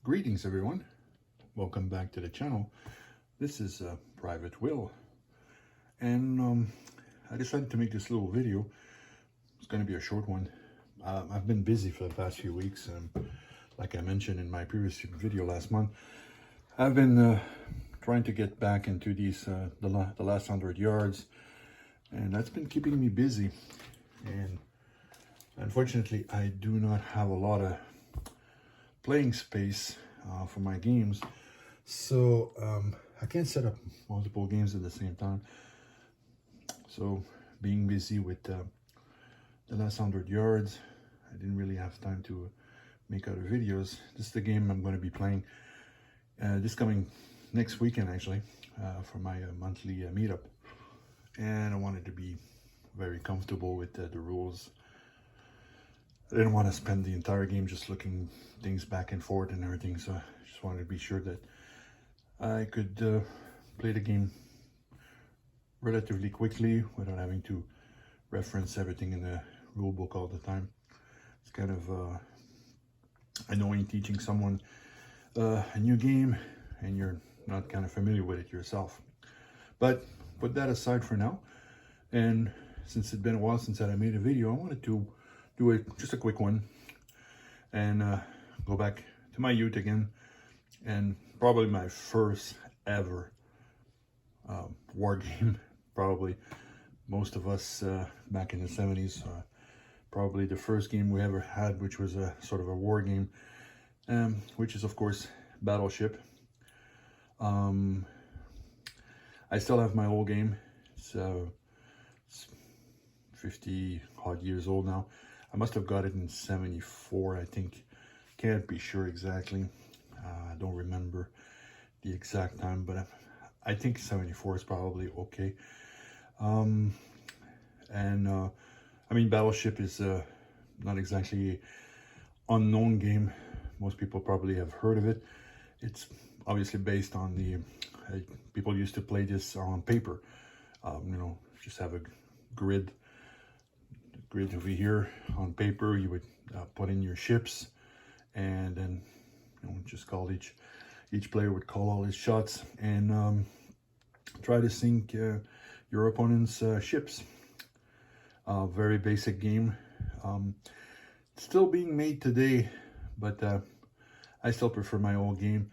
Greetings everyone, welcome back to the channel. This is Private Will, and I decided to make this little video. It's going to be a short one. I've been busy for the past few weeks, and like I mentioned in my previous video last month, I've been trying to get back into these the last 100 yards, and that's been keeping me busy. And unfortunately, I do not have a lot of playing space for my games, so I can't set up multiple games at the same time. So being busy with the last 100 yards, I didn't really have time to make other videos. This is the game I'm going to be playing this coming next weekend, actually, for my monthly meetup, and I wanted to be very comfortable with the rules. I didn't want to spend the entire game just looking things back and forth and everything, so I just wanted to be sure that I could play the game relatively quickly without having to reference everything in the rule book all the time. It's kind of annoying teaching someone a new game and you're not kind of familiar with it yourself. But put that aside for now, and since it's been a while since I made a video, I wanted to do just a quick one and go back to my youth again, and probably my first ever war game. Probably most of us back in the 70s, probably the first game we ever had, which was a sort of a war game, which is of course Battleship. I still have my old game. It's 50 odd years old now. I must have got it in 74, I think. Can't be sure exactly. I don't remember the exact time, but I think 74 is probably okay. I mean, Battleship is not exactly an unknown game. Most people probably have heard of it. It's obviously based on the people used to play this on paper. You know, just have a grid over here on paper. You would put in your ships, and then just call each player would call all his shots and try to sink your opponent's ships. Very basic game. Still being made today, but I still prefer my old game.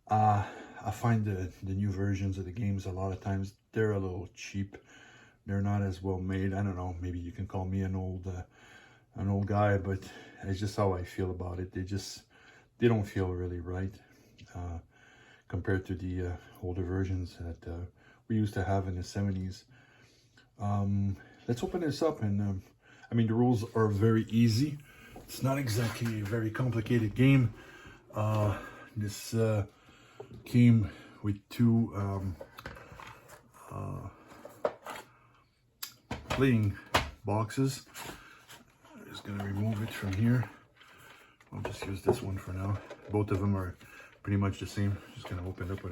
I find the new versions of the games a lot of times they're a little cheap. They're not as well made. I don't know, maybe you can call me an old guy, but it's just how I feel about it. They don't feel really right compared to the older versions that we used to have in the 70s. Let's open this up, and I mean, the rules are very easy. It's not exactly a very complicated game. This came with two playing boxes. I'm just gonna remove it from here. I'll just use this one for now. Both of them are pretty much the same. Just gonna open it up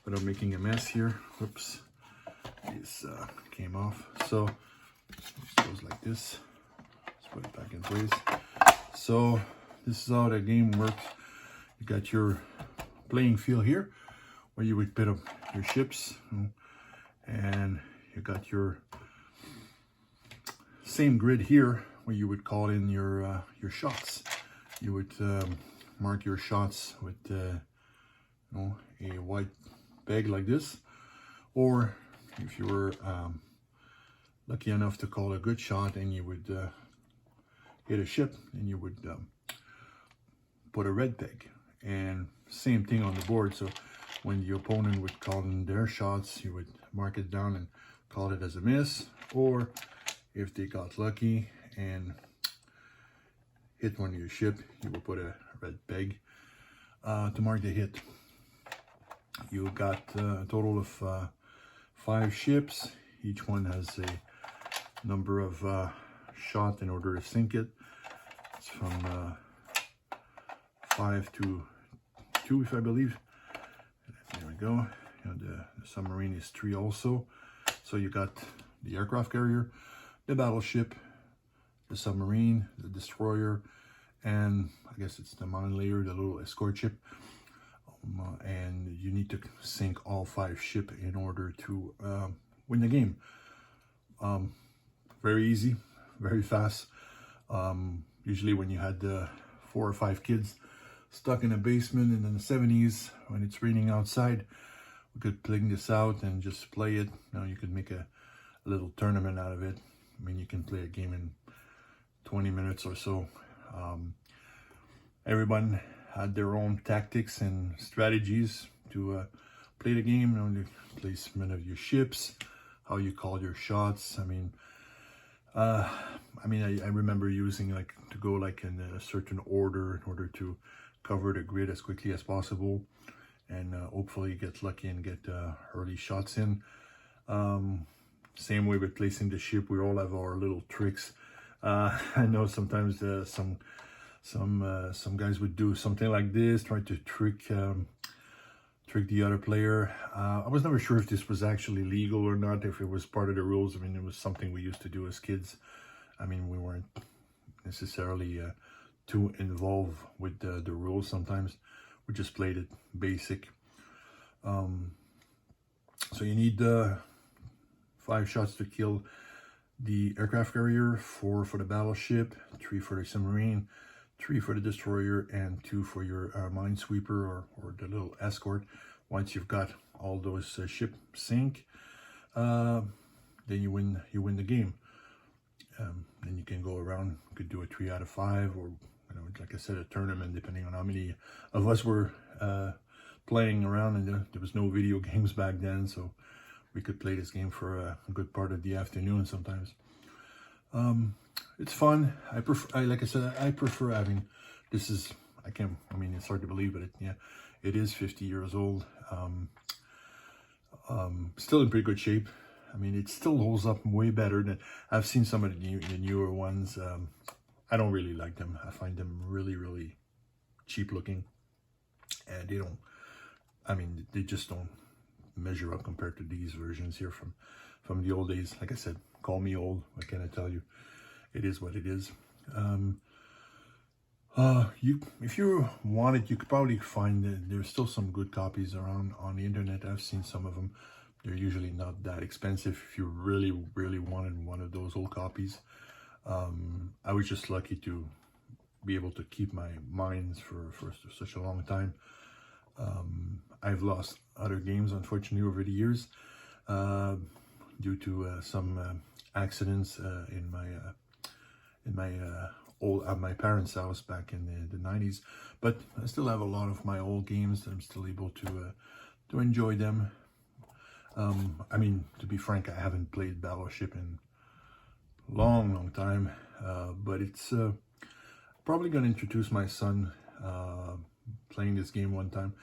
without making a mess here. Whoops, this came off. So it goes like this. Let's put it back in place. So this is how the game works. You got your playing field here where you would put up your ships, and you got your same grid here where you would call in your shots. You would mark your shots with a white peg like this, or if you were lucky enough to call a good shot and you would hit a ship, and you would put a red peg. And same thing on the board. So when the opponent would call in their shots, you would mark it down and call it as a miss, or if they got lucky and hit one of your ship, you will put a red peg to mark the hit. You got a total of 5 ships. Each one has a number of shot in order to sink it. It's from 5 to 2, if I believe. There we go. The submarine is 3 also. So you got the aircraft carrier, the battleship, the submarine, the destroyer, and I guess it's the mine layer, the little escort ship. And you need to sink all 5 ships in order to win the game. Very easy, very fast. Usually when you had 4 or 5 kids stuck in a basement in the 70s when it's raining outside, we could pling this out and just play it. Now you could make a little tournament out of it. I mean, you can play a game in 20 minutes or so. Everyone had their own tactics and strategies to play the game. You know, the placement of your ships, how you call your shots. I remember using like to go like in a certain order in order to cover the grid as quickly as possible, and hopefully get lucky and get early shots in. Same way with placing the ship. We all have our little tricks. I know sometimes some guys would do something like this, try to trick the other player. I was never sure if this was actually legal or not, if it was part of the rules. I mean, it was something we used to do as kids. I mean, we weren't necessarily too involved with the rules sometimes. We just played it basic. So you need 5 shots to kill the aircraft carrier, 4 for the battleship, 3 for the submarine, 3 for the destroyer, and 2 for your minesweeper or the little escort. Once you've got all those ship sink, then you win the game. Then you can go around. You could do a 3 out of 5, or like I said, a tournament, depending on how many of us were playing around. And there was no video games back then, so we could play this game for a good part of the afternoon sometimes. It's fun. Like I said, I prefer having, this is, it's hard to believe, but it is 50 years old. Still in pretty good shape. I mean, it still holds up way better than, I've seen some of the newer ones. I don't really like them. I find them really, really cheap looking. And they just don't measure up compared to these versions here from the old days. Like I said, call me old. What can I tell you? It is what it is. If you wanted, you could probably find that there's still some good copies around on the internet. I've seen some of them. They're usually not that expensive if you really, really wanted one of those old copies. I was just lucky to be able to keep my mines for such a long time. I've lost other games, unfortunately, over the years due to some accidents in my parents' house back in the 90s. But I still have a lot of my old games that I'm still able to enjoy them. To be frank, I haven't played Battleship in a long time, but it's probably going to introduce my son playing this game one time.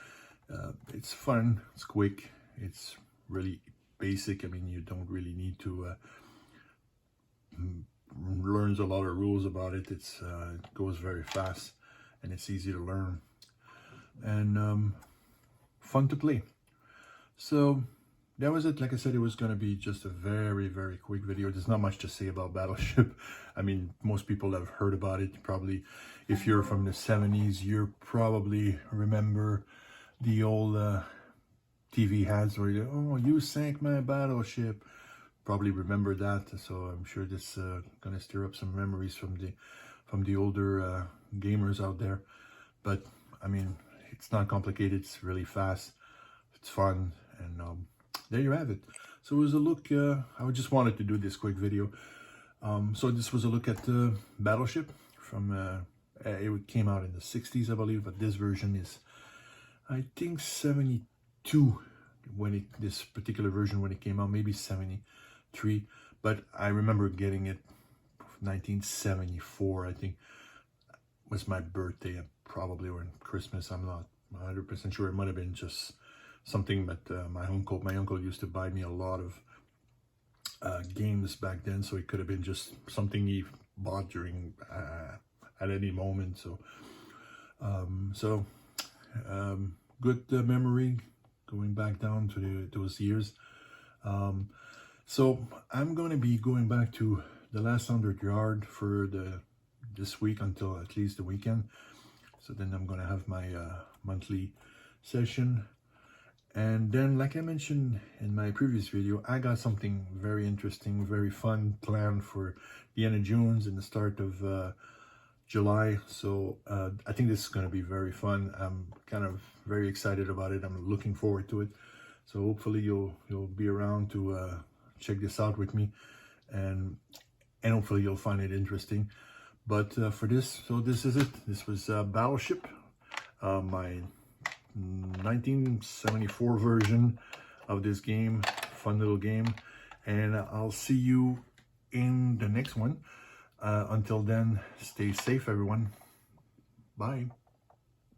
It's fun, it's quick, it's really basic. I mean, you don't really need to learn a lot of rules about it. It goes very fast and it's easy to learn and fun to play. So that was it. Like I said, it was going to be just a very, very quick video. There's not much to say about Battleship. I mean, most people have heard about it. Probably, if you're from the 70s, you probably remember the old TV ads where oh, you sank my battleship. Probably remember that. So I'm sure this going to stir up some memories from the older gamers out there. But I mean, it's not complicated. It's really fast. It's fun, and there you have it. So it was a look. I just wanted to do this quick video. So this was a look at Battleship from. It came out in the 60s, I believe, but this version is, I think, 72 when this particular version when it came out, maybe 73. But I remember getting it 1974. I think was my birthday, probably, or Christmas. I'm not 100% sure. It might have been just something, but my uncle used to buy me a lot of games back then, so it could have been just something he bought during at any moment. So good memory going back down to those years. So I'm going to be going back to the last 100 yard for this week until at least the weekend. So then I'm gonna have my monthly session. And then, like I mentioned in my previous video, I got something very interesting, very fun planned for the end of June and the start of July. So I think this is going to be very fun. I'm kind of very excited about it. I'm looking forward to it. So hopefully you'll be around to check this out with me, and hopefully you'll find it interesting. But for this, so this is it. This was Battleship, my 1974 version of this game. Fun little game, and I'll see you in the next one. Until then, stay safe, everyone. Bye.